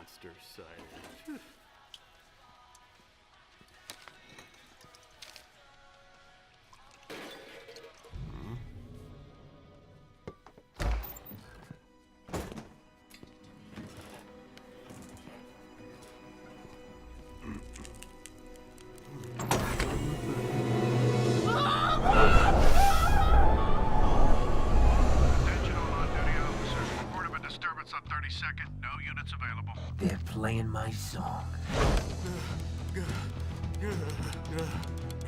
monster cider. No units available. They're playing my song.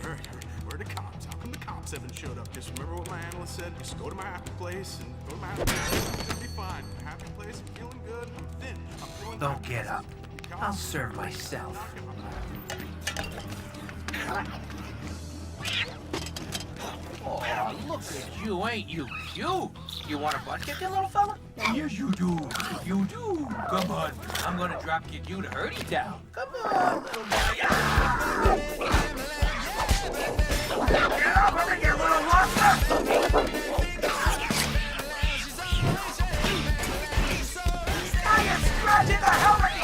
Alright, where are the cops? How come the cops haven't showed up? Just remember what my analyst said. Just go to my happy place and go to my happy place. It'll be fine. My happy place, I'm feeling good. I'm thin. I'm feeling Don't get up. I'll serve myself. Oh, look at you, ain't you cute? You want a butt kick, little fella? Yes, you do. You do. Come on. I'm gonna drop kick you to hurt you down. Come on, little guy. Get off of me, you little monster! I am scratching the helmet!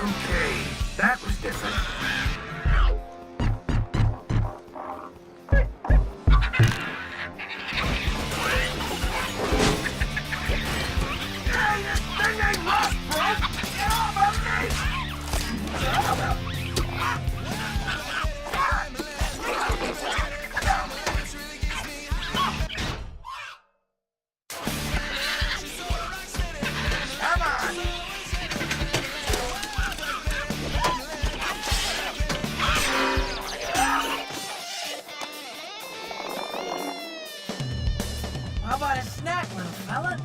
Okay, that was different. How about a snack, little fella?